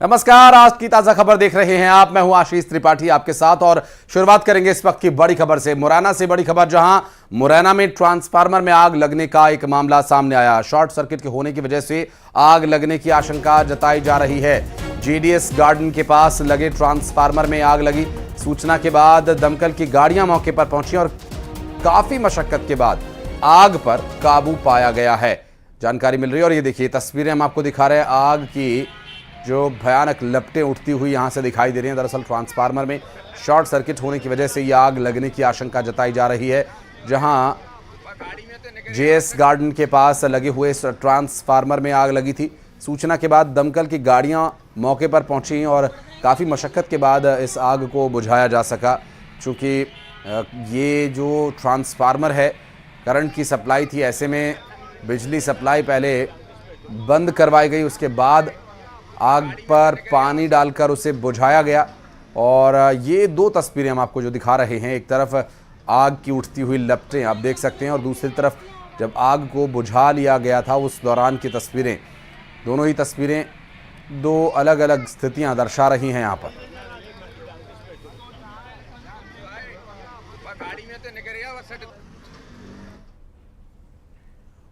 नमस्कार, आज की ताजा खबर देख रहे हैं आप। मैं हूं आशीष त्रिपाठी आपके साथ और शुरुआत करेंगे इस वक्त की बड़ी खबर से। मुरैना से बड़ी खबर, जहां मुरैना में ट्रांसफार्मर में आग लगने का एक मामला सामने आया। शॉर्ट सर्किट के होने की वजह से आग लगने की आशंका जताई जा रही है। जेडीएस गार्डन के पास लगे ट्रांसफार्मर में आग लगी। सूचना के बाद दमकल की गाड़ियां मौके पर पहुंची और काफी मशक्कत के बाद आग पर काबू पाया गया है, जानकारी मिल रही है। और ये देखिए तस्वीरें हम आपको दिखा रहे हैं, आग की जो भयानक लपटें उठती हुई यहां से दिखाई दे रही हैं। दरअसल ट्रांसफार्मर में शॉर्ट सर्किट होने की वजह से ये आग लगने की आशंका जताई जा रही है। जहां जेएस गार्डन के पास लगे हुए ट्रांसफार्मर में आग लगी थी। सूचना के बाद दमकल की गाड़ियां मौके पर पहुंची और काफ़ी मशक्कत के बाद इस आग को बुझाया जा सका। चूँकि ये जो ट्रांसफार्मर है करंट की सप्लाई थी, ऐसे में बिजली सप्लाई पहले बंद करवाई गई, उसके बाद आग पर पानी डालकर उसे बुझाया गया। और ये दो तस्वीरें हम आपको जो दिखा रहे हैं, एक तरफ आग की उठती हुई लपटें आप देख सकते हैं और दूसरी तरफ जब आग को बुझा लिया गया था उस दौरान की तस्वीरें। दोनों ही तस्वीरें दो अलग अलग स्थितियां दर्शा रही हैं यहाँ पर।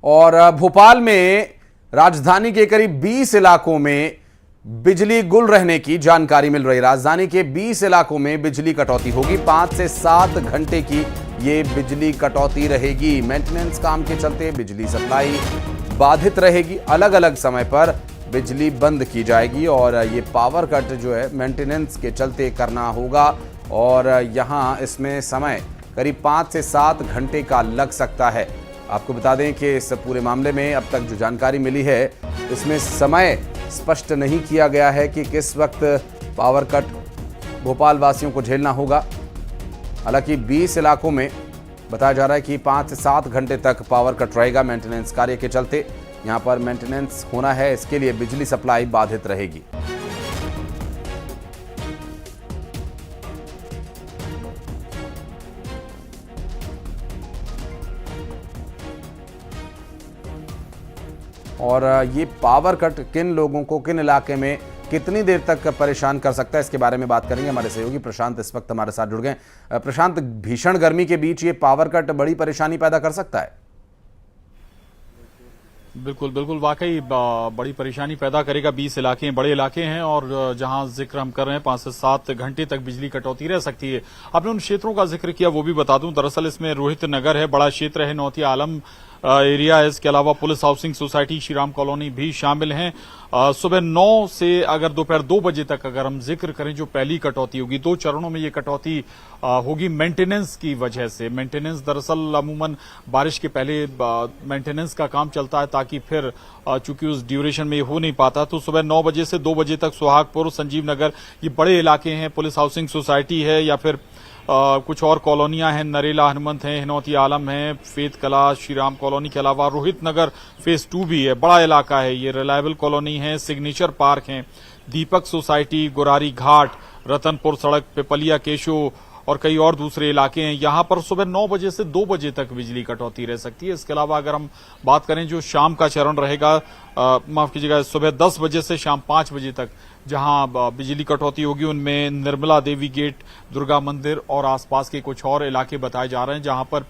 और भोपाल में राजधानी के करीब 20 इलाकों में बिजली गुल रहने की जानकारी मिल रही। राजधानी के 20 इलाकों में बिजली कटौती होगी। 5 से 7 घंटे की ये बिजली कटौती रहेगी। मेंटेनेंस काम के चलते बिजली सप्लाई बाधित रहेगी। अलग अलग समय पर बिजली बंद की जाएगी और ये पावर कट जो है मेंटेनेंस के चलते करना होगा। और यहाँ इसमें समय करीब 5 से 7 घंटे का लग सकता है। आपको बता दें कि इस पूरे मामले में अब तक जो जानकारी मिली है, इसमें समय स्पष्ट नहीं किया गया है कि किस वक्त पावर कट भोपाल वासियों को झेलना होगा। हालांकि 20 इलाकों में बताया जा रहा है कि 5 से 7 घंटे तक पावर कट रहेगा मेंटेनेंस कार्य के चलते। यहां पर मेंटेनेंस होना है, इसके लिए बिजली सप्लाई बाधित रहेगी। और ये पावर कट किन लोगों को किन इलाके में कितनी देर तक परेशान कर सकता है, इसके बारे में बात करेंगे। हमारे सहयोगी प्रशांत इस वक्त हमारे साथ जुड़ गए। प्रशांत, भीषण गर्मी के बीच ये पावर कट बड़ी परेशानी पैदा कर सकता है? बिल्कुल बिल्कुल, वाकई बड़ी परेशानी पैदा करेगा। 20 इलाके बड़े इलाके हैं और जहां जिक्र हम कर रहे हैं 5 से 7 घंटे तक बिजली कटौती रह सकती है। आपने उन क्षेत्रों का जिक्र किया, वो भी बता दूं। दरअसल इसमें रोहित नगर है, बड़ा क्षेत्र है, नौती आलम एरिया है। इसके अलावा police housing society, Shriram colony भी शामिल हैं। सुबह 9 से अगर दोपहर 2 बजे तक अगर हम जिक्र करें, जो पहली कटौती होगी, 2 चरणों में ये कटौती होगी मेंटेनेंस की वजह से। मेंटेनेंस दरअसल अमूमन बारिश के पहले मेंटेनेंस का काम चलता है, ताकि फिर चूंकि उस ड्यूरेशन में ये हो नहीं पाता, तो सुबह 9 बजे से 2 बजे तक सुहागपुर, संजीव नगर, ये बड़े इलाके हैं। पुलिस हाउसिंग सोसाइटी है या फिर कुछ और कॉलोनियां हैं, नरेला, हनुमंत हैं, हिनौती आलम है, फेत कला, श्रीराम कॉलोनी के अलावा रोहित नगर फेज 2 भी है, बड़ा इलाका है ये। रिलायबल कॉलोनी है, सिग्नेचर पार्क है, दीपक सोसाइटी, गुरारी घाट, रतनपुर सड़क, पिपलिया, केशो और कई और दूसरे इलाके हैं। यहां पर सुबह 9 बजे से 2 बजे तक बिजली कटौती रह सकती है। इसके अलावा अगर हम बात करें जो शाम का चरण रहेगा, माफ कीजिएगा, सुबह 10 बजे से शाम 5 बजे तक जहां बिजली कटौती होगी, उनमें निर्मला देवी गेट, दुर्गा मंदिर और आसपास के कुछ और इलाके बताए जा रहे हैं जहां पर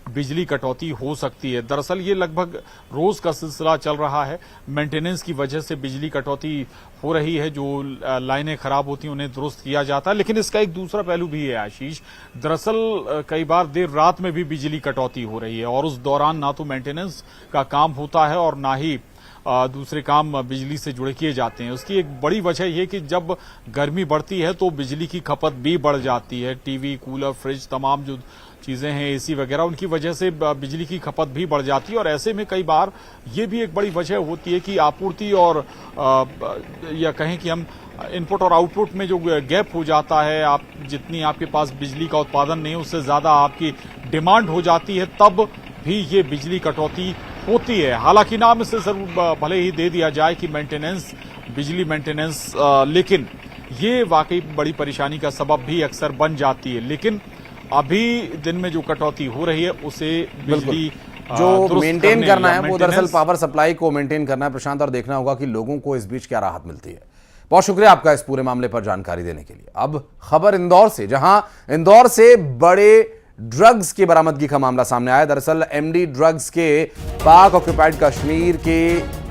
बिजली कटौती हो सकती है। दरअसल ये लगभग रोज का सिलसिला चल रहा है। मेंटेनेंस की वजह से बिजली कटौती हो रही है, जो लाइनें खराब होती हैं उन्हें दुरुस्त किया जाता है। लेकिन इसका एक दूसरा पहलू भी है आशीष। दरअसल कई बार देर रात में भी बिजली कटौती हो रही है और उस दौरान ना तो मेंटेनेंस का काम होता है और ना ही दूसरे काम बिजली से जुड़े किए जाते हैं। उसकी एक बड़ी वजह यह कि जब गर्मी बढ़ती है तो बिजली की खपत भी बढ़ जाती है। टीवी, कूलर, फ्रिज, तमाम जो चीजें हैं, एसी वगैरह, उनकी वजह से बिजली की खपत भी बढ़ जाती है। और ऐसे में कई बार ये भी एक बड़ी वजह होती है कि आपूर्ति और या कहें कि हम इनपुट और आउटपुट में जो गैप हो जाता है, आप जितनी आपके पास बिजली का उत्पादन नहीं है उससे ज्यादा आपकी डिमांड हो जाती है, तब भी ये बिजली कटौती होती है। हालांकि नाम इससे जरूर भले ही दे दिया जाए कि मेंटेनेंस, बिजली मेंटेनेंस, लेकिन ये वाकई बड़ी परेशानी का सबब भी अक्सर बन जाती है। लेकिन अभी दिन में जो कटौती हो रही है उसे बिजली जो मेंटेन करना है वो दरअसल पावर सप्लाई को मेंटेन करना है प्रशांत, और देखना होगा कि लोगों को इस बीच क्या राहत मिलती है। बहुत शुक्रिया आपका इस पूरे मामले पर जानकारी देने के लिए। अब खबर इंदौर से, जहां इंदौर से बड़े ड्रग्स की बरामदगी का मामला सामने आया। दरअसल एमडी ड्रग्स के पाक ऑक्युपाइड कश्मीर के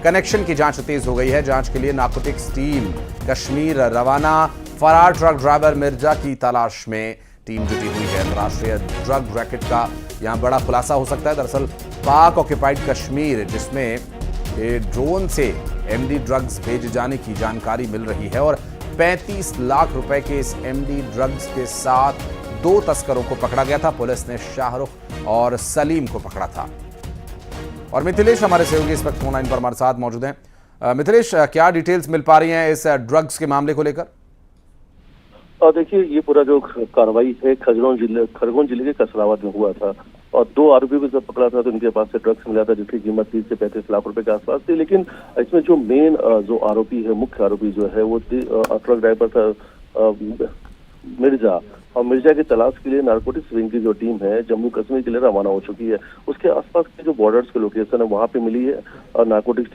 कनेक्शन की जांच तेज हो गई है। जांच के लिए नार्कोटिक्स टीम कश्मीर रवाना। फरार ट्रक ड्राइवर मिर्जा की तलाश में टीम जुटी हुई है। अंतर्राष्ट्रीय ड्रग रैकेट का यहां बड़ा खुलासा हो सकता है। दरअसल पाक ऑक्युपाइड कश्मीर, जिसमें ड्रोन से एमडी ड्रग्स भेजे जाने की जानकारी मिल रही है, और 35 लाख रुपए के इस एमडी ड्रग्स के साथ 2 तस्करों को पकड़ा गया था। पुलिस ने शाहरुख और सलीम को पकड़ा था। और मिथिलेश हमारे सहयोगी इस वक्त फोन लाइन पर हमारे साथ मौजूद हैं। मिथिलेश, क्या डिटेल्स मिल पा रही हैं इस ड्रग्स के मामले को लेकर? देखिए, ये पूरा जो कार्रवाई है खरगोन जिले के कसरावद में हुआ था और 2 आरोपियों को जब पकड़ा था तो इनके पास से ड्रग्स मिला था जिसकी कीमत 30 से 35 लाख रुपए के आसपास थी। लेकिन इसमें जो मेन जो आरोपी है, मुख्य आरोपी जो है, वो ट्रक ड्राइवर था मिर्जा। और मिर्जा की तलाश के लिए नार्कोटिक्स विंग की जो टीम है जम्मू कश्मीर के लिए रवाना हो चुकी है। उसके आसपास के जो बॉर्डर्स के लोकेशन है वहां पे मिली है। और नार्कोटिक्स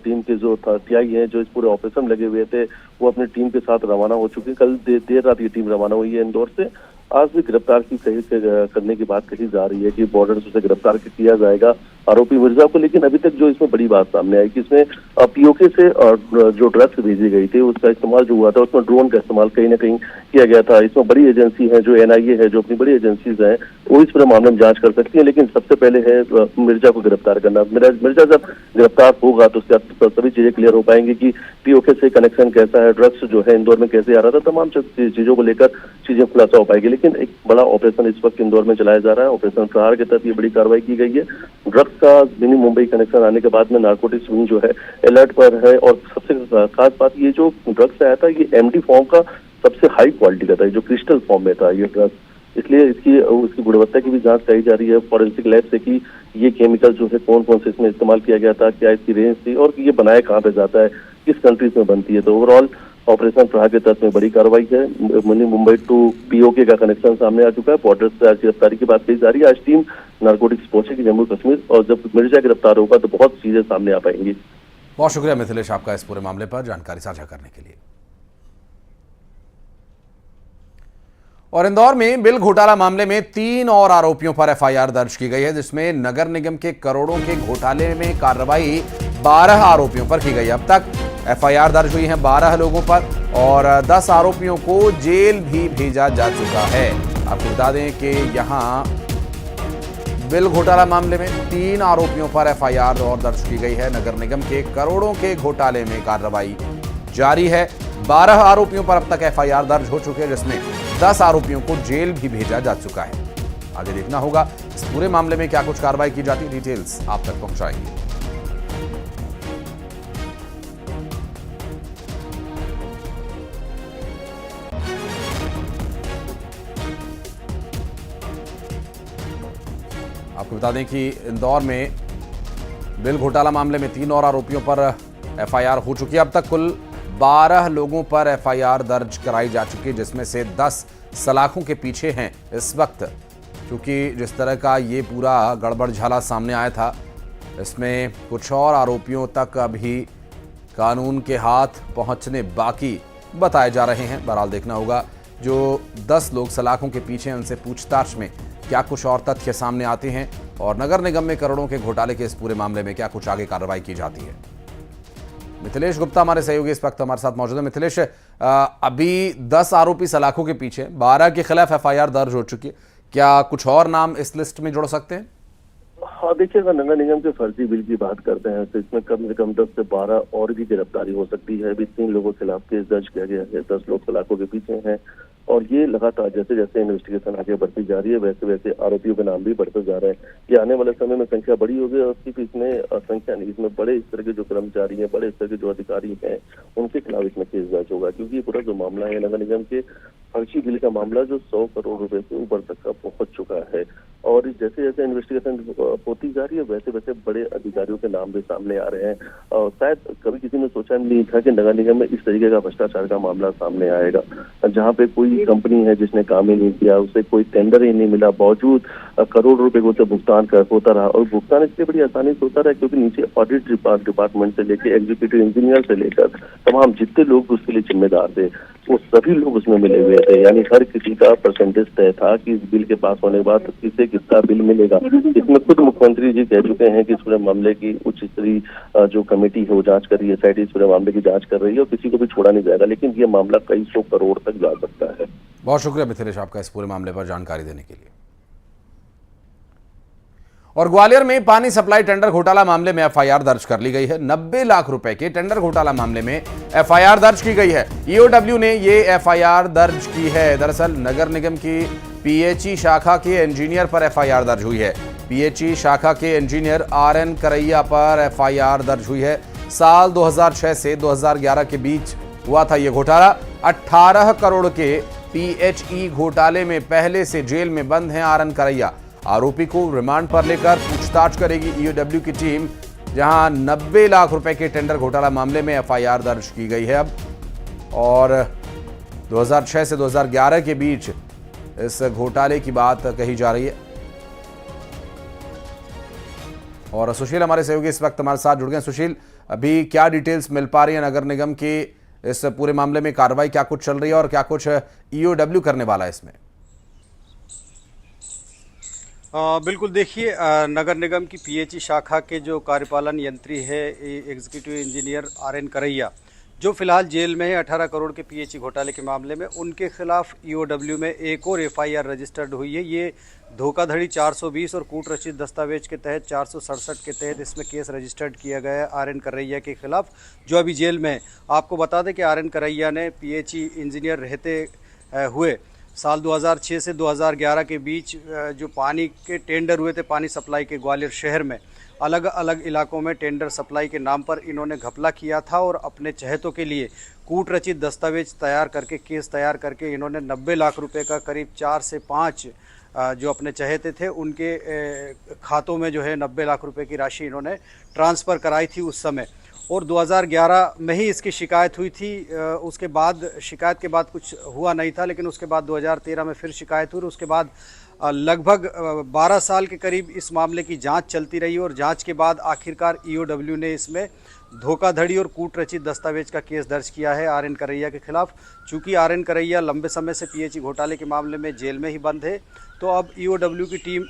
टीम के जो टीआई हैं जो इस पूरे ऑपरेशन में लगे हुए थे, वो अपनी टीम के साथ रवाना हो चुकी है। कल देर रात ये टीम रवाना हुई है इंदौर से। आज भी गिरफ्तार करने की बात कही जा रही है कि बॉर्डर से गिरफ्तार किया जाएगा आरोपी मिर्जा को। लेकिन अभी तक जो इसमें बड़ी बात सामने आई कि इसमें पीओके से जो ड्रग्स भेजी गई थी उसका इस्तेमाल जो हुआ था, उसमें ड्रोन का इस्तेमाल कहीं ना कहीं किया गया था। इसमें बड़ी एजेंसी है जो एनआईए है, जो अपनी बड़ी एजेंसीज हैं, वो इस पूरे मामले में जांच कर सकती है। लेकिन सबसे पहले है मिर्जा को गिरफ्तार करना। मिर्जा जब गिरफ्तार होगा तो उसके सभी चीजें क्लियर हो पाएंगी कि पीओके से कनेक्शन कैसा है, ड्रग्स जो है इंदौर में कैसे आ रहा था, तमाम चीजों को लेकर चीजें खुलासा हो पाएगी। लेकिन एक बड़ा ऑपरेशन इस वक्त इंदौर में चलाया जा रहा है। ऑपरेशन प्रहार के तहत ये बड़ी कार्रवाई की गई है। ड्रग्स का मिनी मुंबई कनेक्शन आने के बाद में नार्कोटिक्स विंग जो है अलर्ट पर है। और सबसे खास बात, ये जो ड्रग्स आया था ये एमडी फॉर्म का सबसे हाई क्वालिटी का था, जो क्रिस्टल फॉर्म में था ये ड्रग्स। इसलिए उसकी गुणवत्ता की भी जांच कराई जा रही है फॉरेंसिक लैब से कि ये केमिकल जो है कौन कौन से इसमें इस्तेमाल किया गया था, क्या इसकी रेंज थी और ये बनाया कहाँ पे जाता है, किस कंट्रीज में बनती है। तो ओवरऑल ऑपरेशन प्रहार के तहत में बड़ी कार्रवाई है। मिनी मुंबई टू पीओके का कनेक्शन सामने आ चुका है। बॉर्डर से आज गिरफ्तारी की बात कही जा रही है। आज टीम नार्कोटिक्स पहुंचेगी जम्मू कश्मीर और जब मिर्जा गिरफ्तार होगा तो बहुत चीजें सामने आ पाएंगी। बहुत शुक्रिया मिथिलेश आपका इस पूरे मामले पर जानकारी साझा करने के लिए। और इंदौर में बिल घोटाला मामले में 3 और आरोपियों पर एफआईआर दर्ज की गई है, जिसमें नगर निगम के करोड़ों के घोटाले में कार्रवाई 12 आरोपियों पर की गई। अब तक एफआईआर दर्ज हुई है 12 लोगों पर और 10 आरोपियों को जेल भी भेजा जा चुका है। आपको बता दें कि यहां बिल घोटाला मामले में 3 आरोपियों पर एफआईआर और दर्ज की गई है। नगर निगम के करोड़ों के घोटाले में कार्रवाई जारी है। 12 आरोपियों पर अब तक एफआईआर दर्ज हो चुके हैं, जिसमें 10 आरोपियों को जेल भी भेजा जा चुका है। आगे देखना होगा इस पूरे मामले में क्या कुछ कार्रवाई की जाती है। डिटेल्स आप तक पहुंचाएंगे। आपको बता दें कि इंदौर में बिल घोटाला मामले में 3 और आरोपियों पर एफआईआर हो चुकी है। अब तक कुल 12 लोगों पर एफआईआर दर्ज कराई जा चुकी है, जिसमें से 10 सलाखों के पीछे हैं इस वक्त। क्योंकि जिस तरह का ये पूरा गड़बड़ झाला सामने आया था, इसमें कुछ और आरोपियों तक अभी कानून के हाथ पहुंचने बाकी बताए जा रहे हैं। बहरहाल देखना होगा जो 10 लोग सलाखों के पीछे हैं, उनसे पूछताछ में क्या कुछ और तथ्य सामने आते हैं और नगर निगम में करोड़ों के घोटाले के इस पूरे मामले में क्या कुछ आगे कार्रवाई की जाती है। मिथिलेश गुप्ता हमारे सहयोगी इस वक्त हमारे साथ मौजूद है। मिथिलेश, अभी 10 आरोपी सलाखों के पीछे, 12 के खिलाफ एफआईआर दर्ज हो चुकी है, क्या कुछ और नाम इस लिस्ट में जुड़ सकते हैं? हाँ, देखिए, अगर नगर निगम के फर्जी बिल की बात करते हैं तो इसमें कम से कम 10 से 12 और भी गिरफ्तारी हो सकती है। अभी 3 लोगों के खिलाफ केस दर्ज किया गया है, 10 लोग सलाखों के पीछे हैं और ये लगातार जैसे जैसे इन्वेस्टिगेशन आगे बढ़ती जा रही है वैसे वैसे आरोपियों के नाम भी बढ़ते जा रहे हैं। ये आने वाले समय में संख्या बड़ी होगी और सिर्फ इसमें संख्या नहीं, इसमें बड़े स्तर के जो कर्मचारी हैं, बड़े स्तर के जो अधिकारी हैं, उनके खिलाफ इसमें केस दर्ज होगा। क्योंकि पूरा जो मामला है नगर निगम के फर्जी बिल का मामला जो 100 करोड़ रुपए से ऊपर तक का पहुंच चुका है और जैसे जैसे इन्वेस्टिगेशन होती जा रही है वैसे वैसे बड़े अधिकारियों के नाम भी सामने आ रहे हैं। और शायद कभी किसी ने सोचा नहीं था कि नगर निगम में इस तरीके का भ्रष्टाचार का मामला सामने आएगा, जहाँ पे कोई बड़ी कंपनी है जिसने काम ही नहीं किया, उसे कोई टेंडर ही नहीं मिला, बावजूद करोड़ रुपए को भुगतान होता रहा। और भुगतान इसलिए बड़ी आसानी से होता रहा क्योंकि नीचे ऑडिट डिपार्टमेंट से लेकर एग्जीक्यूटिव इंजीनियर से लेकर तमाम जितने लोग उसके लिए जिम्मेदार थे वो सभी लोग उसमें मिले हुए थे। यानी हर किसी का परसेंटेज तय था कि इस बिल के पास होने के बाद किसे कितना बिल मिलेगा। इसमें खुद मुख्यमंत्री जी कह चुके हैं कि इस पूरे मामले की उच्च स्तरीय जो कमेटी है वो जांच कर रही है, SIT इस पूरे मामले की जांच कर रही है और किसी को भी छोड़ा नहीं जाएगा। लेकिन ये मामला कई 100 करोड़ तक जा सकता है। बहुत शुक्रिया मिथिलेश आपका इस पूरे मामले पर जानकारी देने के लिए। और ग्वालियर में पानी सप्लाई टेंडर घोटाला मामले में FIR दर्ज कर ली गई है। 90 लाख रुपए के टेंडर घोटाला मामले में FIR दर्ज की गई है। EOW ने ये FIR दर्ज की है। दरअसल नगर निगम की PHE शाखा के इंजीनियर पर FIR दर्ज हुई है। PHE शाखा के इंजीनियर RN करैया पर FIR दर्ज हुई है। साल 2006 से 2011 के बीच हुआ था ये घोटाला। 18 करोड़ के PHE घोटाले में पहले से जेल में बंद हैं RN करैया। आरोपी को रिमांड पर लेकर पूछताछ करेगी EOW की टीम, जहां 90 लाख रुपए के टेंडर घोटाला मामले में FIR दर्ज की गई है अब। और 2006 से 2011 के बीच इस घोटाले की बात कही जा रही है। और सुशील हमारे सहयोगी इस वक्त हमारे साथ जुड़ गए। सुशील, अभी क्या डिटेल्स मिल पा रही है नगर निगम की इस पूरे मामले में? कार्रवाई क्या कुछ चल रही है और क्या कुछ EOW करने वाला है इसमें? बिल्कुल, देखिए, नगर निगम की PHE शाखा के जो कार्यपालन यंत्री है एग्जीक्यूटिव इंजीनियर RN करैया, जो फिलहाल जेल में है 18 करोड़ के PHE घोटाले के मामले में, उनके खिलाफ EOW में एक और FIR रजिस्टर्ड हुई है। ये धोखाधड़ी 420 और कूट रचित दस्तावेज के तहत 467 के तहत इसमें केस रजिस्टर्ड किया गया है RN करैया के खिलाफ, जो अभी जेल में है। आपको बता दें कि RN करैया ने PHE इंजीनियर रहते हुए साल 2006 से 2011 के बीच जो पानी के टेंडर हुए थे पानी सप्लाई के ग्वालियर शहर में, अलग अलग इलाकों में टेंडर सप्लाई के नाम पर इन्होंने घपला किया था और अपने चहेतों के लिए कूट रचित दस्तावेज तैयार करके, केस तैयार करके इन्होंने 90 लाख रुपए का करीब 4 से 5 जो अपने चहेते थे उनके खातों में जो है 90 लाख रुपए की राशि इन्होंने ट्रांसफ़र कराई थी उस समय। और 2011 में ही इसकी शिकायत हुई थी। उसके बाद शिकायत के बाद कुछ हुआ नहीं था, लेकिन उसके बाद 2013 में फिर शिकायत हुई। उसके बाद लगभग 12 साल के करीब इस मामले की जांच चलती रही और जांच के बाद आखिरकार EOW ने इसमें धोखाधड़ी और कूट रचित दस्तावेज का केस दर्ज किया है RN करैया के खिलाफ। चूँकि RN करैया लंबे समय से PHE घोटाले के मामले में जेल में ही बंद है, तो अब EOW की टीम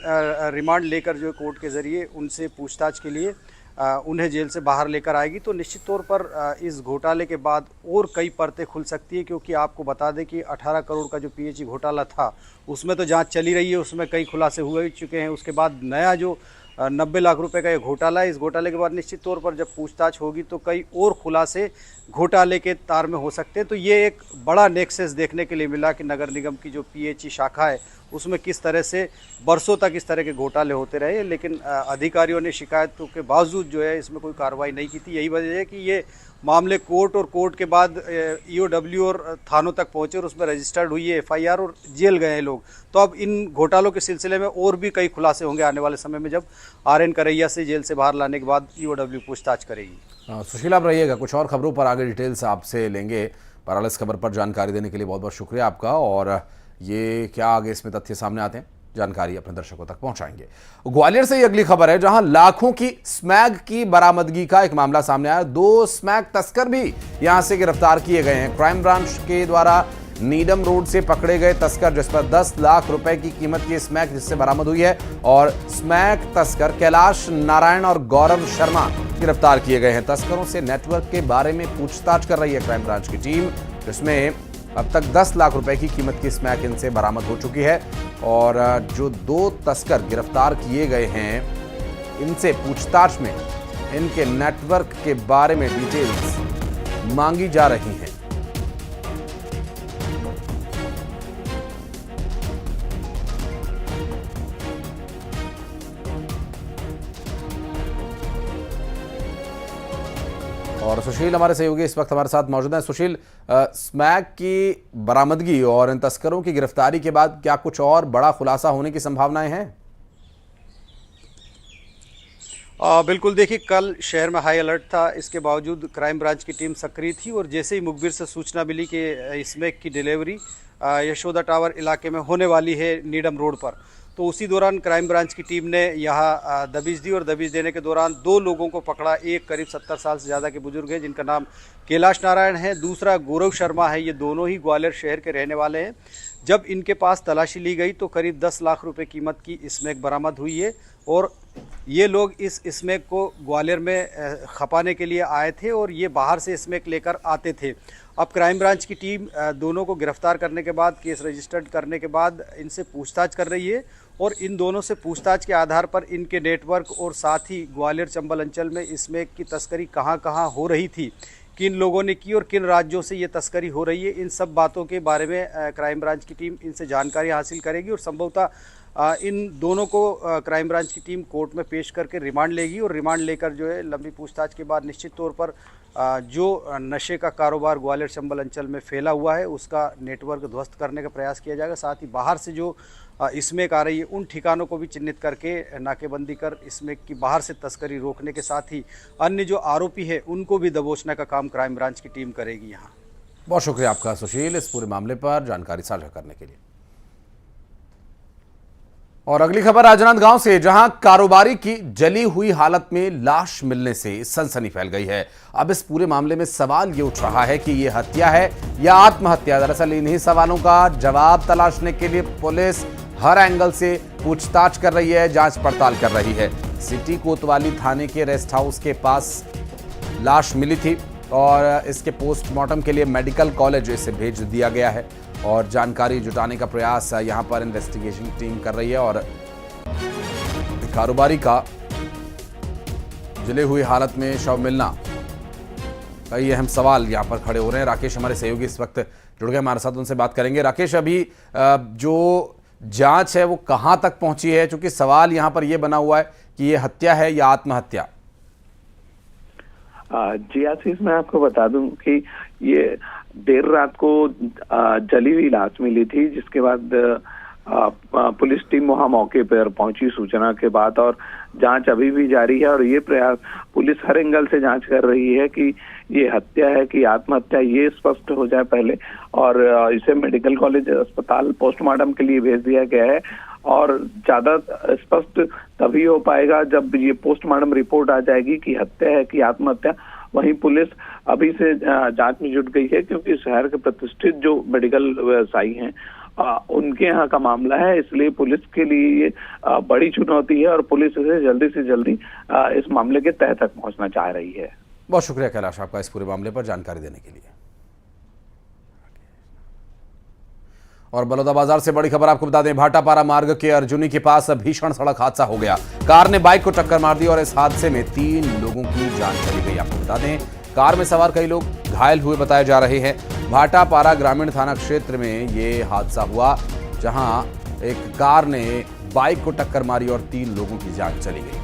रिमांड लेकर जो कोर्ट के ज़रिए उनसे पूछताछ के लिए उन्हें जेल से बाहर लेकर आएगी। तो निश्चित तौर पर इस घोटाले के बाद और कई परतें खुल सकती है, क्योंकि आपको बता दें कि 18 करोड़ का जो PHE घोटाला था उसमें तो जांच चली रही है, उसमें कई खुलासे हुए चुके हैं। उसके बाद नया जो 90 लाख रुपए का ये घोटाला है, इस घोटाले के बाद निश्चित तौर पर जब पूछताछ होगी तो कई और खुलासे घोटाले के तार में हो सकते हैं। तो ये एक बड़ा नेक्सस देखने के लिए मिला कि नगर निगम की जो PHE शाखा है उसमें किस तरह से बरसों तक इस तरह के घोटाले होते रहे, लेकिन अधिकारियों ने शिकायतों के बावजूद जो है इसमें कोई कार्रवाई नहीं की थी। यही वजह है कि ये मामले कोर्ट और कोर्ट के बाद EOW और थानों तक पहुंचे और उसमें रजिस्टर्ड हुई है FIR और जेल गए हैं लोग। तो अब इन घोटालों के सिलसिले में और भी कई खुलासे होंगे आने वाले समय में, जब RN करैया से जेल से बाहर लाने के बाद EOW पूछताछ करेगी। सुशील, आप रहिएगा, कुछ और खबरों पर आगे डिटेल्स आपसे लेंगे। बहरहाल इस खबर पर जानकारी देने के लिए बहुत बहुत शुक्रिया आपका। और ये क्या आगे इसमें तथ्य सामने आते हैं, जानकारी अपने दर्शकों तक पहुंचाएंगे। ग्वालियर से ये अगली खबर है, जहां लाखों की स्मैग की बरामदगी का एक मामला सामने आया। 2 स्मैग तस्कर भी यहां से गिरफ्तार किए गए हैं। क्राइम ब्रांच के द्वारा नीडम रोड से पकड़े गए तस्कर, जिस पर 10 लाख रुपए की कीमत की स्मैग जिससे बरामद हुई है, और स्मैग तस्कर कैलाश नारायण और गौरव शर्मा गिरफ्तार किए गए हैं। तस्करों से नेटवर्क के बारे में पूछताछ कर रही है क्राइम ब्रांच की टीम, जिसमें अब तक 10 लाख रुपए की कीमत की स्मैक इनसे बरामद हो चुकी है। और जो 2 तस्कर गिरफ्तार किए गए हैं, इनसे पूछताछ में इनके नेटवर्क के बारे में डिटेल्स मांगी जा रही हैं। और सुशील हमारे सहयोगी इस वक्त हमारे साथ मौजूद हैं। सुशील, स्मैक की बरामदगी और इन तस्करों की गिरफ्तारी के बाद क्या कुछ और बड़ा खुलासा होने की संभावनाएं हैं? बिल्कुल देखिए, कल शहर में हाई अलर्ट था। इसके बावजूद क्राइम ब्रांच की टीम सक्रिय थी और जैसे ही मुखबिर से सूचना मिली कि स्मैक की डिलीवरी यशोदा टावर इलाके में होने वाली है नीडम रोड पर, तो उसी दौरान क्राइम ब्रांच की टीम ने यहाँ दबिश दी और दबिश देने के दौरान दो लोगों को पकड़ा। एक करीब 70 साल से ज़्यादा के बुजुर्ग है जिनका नाम कैलाश नारायण है, दूसरा गौरव शर्मा है। ये दोनों ही ग्वालियर शहर के रहने वाले हैं। जब इनके पास तलाशी ली गई तो करीब 10 लाख रुपए कीमत की स्मैक बरामद हुई है और ये लोग इस स्मैक को ग्वालियर में खपाने के लिए आए थे और ये बाहर से स्मैक लेकर आते थे। अब क्राइम ब्रांच की टीम दोनों को गिरफ्तार करने के बाद, केस रजिस्टर्ड करने के बाद इनसे पूछताछ कर रही है और इन दोनों से पूछताछ के आधार पर इनके नेटवर्क और साथ ही ग्वालियर चंबल अंचल में स्मैक की तस्करी कहां कहां हो रही थी, किन लोगों ने की और किन राज्यों से ये तस्करी हो रही है, इन सब बातों के बारे में क्राइम ब्रांच की टीम इनसे जानकारी हासिल करेगी और संभवतः इन दोनों को क्राइम ब्रांच की टीम कोर्ट में पेश करके रिमांड लेगी और रिमांड लेकर जो है लंबी पूछताछ के बाद निश्चित तौर पर जो नशे का कारोबार ग्वालियर चंबल अंचल में फैला हुआ है उसका नेटवर्क ध्वस्त करने का प्रयास किया जाएगा। साथ ही बाहर से जो स्मैक आ रही है उन ठिकानों को भी चिन्हित करके नाकेबंदी कर स्मैक की बाहर से तस्करी रोकने के साथ ही अन्य जो आरोपी है उनको भी दबोचने का काम क्राइम ब्रांच की टीम करेगी। यहाँ बहुत शुक्रिया आपका सुशील, इस पूरे मामले पर जानकारी साझा करने के लिए। और अगली खबर राजनांदगांव से, जहां कारोबारी की जली हुई हालत में लाश मिलने से सनसनी फैल गई है। अब इस पूरे मामले में सवाल ये उठ रहा है कि ये हत्या है या आत्महत्या। दरअसल इन्हीं सवालों का जवाब तलाशने के लिए पुलिस हर एंगल से पूछताछ कर रही है, जांच पड़ताल कर रही है। सिटी कोतवाली थाने के रेस्ट हाउस के पास लाश मिली थी और इसके पोस्टमार्टम के लिए मेडिकल कॉलेज इसे भेज दिया गया है और जानकारी जुटाने का प्रयास यहां पर इन्वेस्टिगेशन टीम कर रही है। और कारोबारी का जले हुई हालत में शव मिलना, कई अहम सवाल यहां पर खड़े हो रहे हैं। राकेश हमारे सहयोगी इस वक्त जुड़ गए हमारे साथ, उनसे बात करेंगे। राकेश, अभी जो जांच है वो कहां तक पहुंची है, क्योंकि सवाल यहां पर यह बना हुआ है कि ये हत्या है या आत्महत्या। जी आशीष, मैं आपको बता दूं कि ये देर रात को जली हुई लाश मिली थी, जिसके बाद पुलिस टीम वहां मौके पर पहुंची सूचना के बाद और जांच अभी भी जारी है। और ये प्रयास पुलिस हर एंगल से जांच कर रही है कि ये हत्या है कि आत्महत्या, ये स्पष्ट हो जाए पहले। और इसे मेडिकल कॉलेज अस्पताल पोस्टमार्टम के लिए भेज दिया गया है और ज्यादा स्पष्ट तभी हो पाएगा जब ये पोस्टमार्टम रिपोर्ट आ जाएगी कि हत्या है कि आत्महत्या। वहीं पुलिस अभी से जांच में जुट गई है, क्योंकि शहर के प्रतिष्ठित जो मेडिकल व्यवसायी हैं उनके यहाँ का मामला है, इसलिए पुलिस के लिए ये बड़ी चुनौती है और पुलिस इसे जल्दी से जल्दी इस मामले के तह तक पहुंचना चाह रही है। बहुत शुक्रिया कैलाश आपका इस पूरे मामले पर जानकारी देने के लिए। और बलौदाबाजार से बड़ी खबर आपको बता दें, भाटापारा मार्ग के अर्जुनी के पास भीषण सड़क हादसा हो गया। कार ने बाइक को टक्कर मार दी और इस हादसे में 3 लोगों की जान चली गई। आपको बता दें, कार में सवार कई लोग घायल हुए बताए जा रहे हैं। भाटापारा ग्रामीण थाना क्षेत्र में ये हादसा हुआ, जहां एक कार ने बाइक को टक्कर मारी और 3 लोगों की जान चली गई।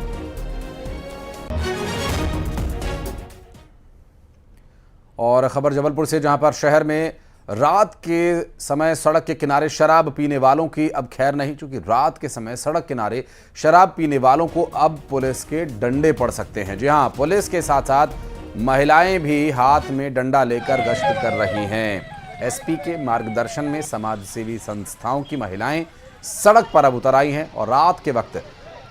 और खबर जबलपुर से, जहां पर शहर में रात के समय सड़क के किनारे शराब पीने वालों की अब खैर नहीं, क्योंकि रात के समय सड़क किनारे शराब पीने वालों को अब पुलिस के डंडे पड़ सकते हैं। जी हां, पुलिस के साथ साथ महिलाएं भी हाथ में डंडा लेकर गश्त कर रही हैं। एसपी के मार्गदर्शन में समाजसेवी संस्थाओं की महिलाएं सड़क पर अब उतर आई हैं और रात के वक्त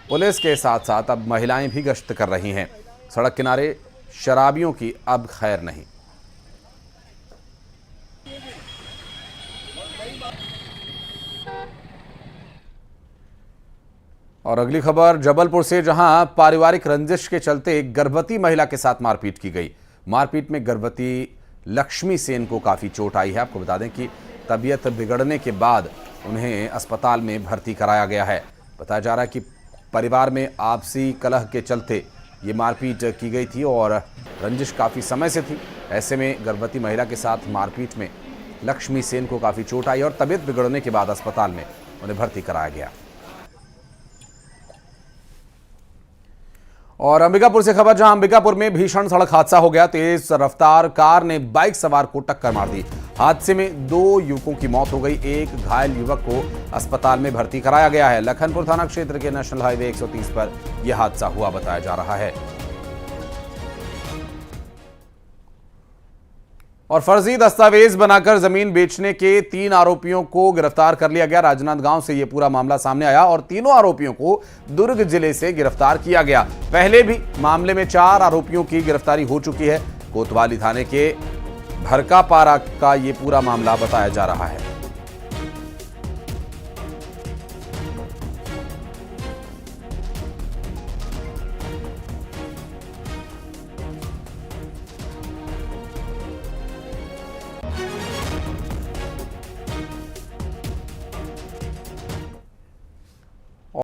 पुलिस के साथ साथ अब महिलाएं भी गश्त कर रही हैं। सड़क किनारे शराबियों की अब खैर नहीं। और अगली खबर जबलपुर से, जहां पारिवारिक रंजिश के चलते एक गर्भवती महिला के साथ मारपीट की गई। मारपीट में गर्भवती लक्ष्मी सेन को काफी चोट आई है। आपको बता दें कि तबीयत बिगड़ने के बाद उन्हें अस्पताल में भर्ती कराया गया है। बताया जा रहा है कि परिवार में आपसी कलह के चलते ये मारपीट की गई थी और रंजिश काफी समय से थी। ऐसे में गर्भवती महिला के साथ मारपीट में लक्ष्मी सेन को काफी चोट आई और तबीयत बिगड़ने के बाद अस्पताल में उन्हें भर्ती कराया गया। और अंबिकापुर से खबर, जहां अंबिकापुर में भीषण सड़क हादसा हो गया। तेज रफ्तार कार ने बाइक सवार को टक्कर मार दी। हादसे में 2 युवकों की मौत हो गई। एक घायल युवक को अस्पताल में भर्ती कराया गया है। लखनपुर थाना क्षेत्र के नेशनल हाईवे 130 पर यह हादसा हुआ बताया जा रहा है। और फर्जी दस्तावेज बनाकर जमीन बेचने के 3 आरोपियों को गिरफ्तार कर लिया गया। राजनांदगांव से यह पूरा मामला सामने आया और तीनों आरोपियों को दुर्ग जिले से गिरफ्तार किया गया। पहले भी मामले में 4 आरोपियों की गिरफ्तारी हो चुकी है। कोतवाली थाने के भरकापारा का यह पूरा मामला बताया जा रहा है।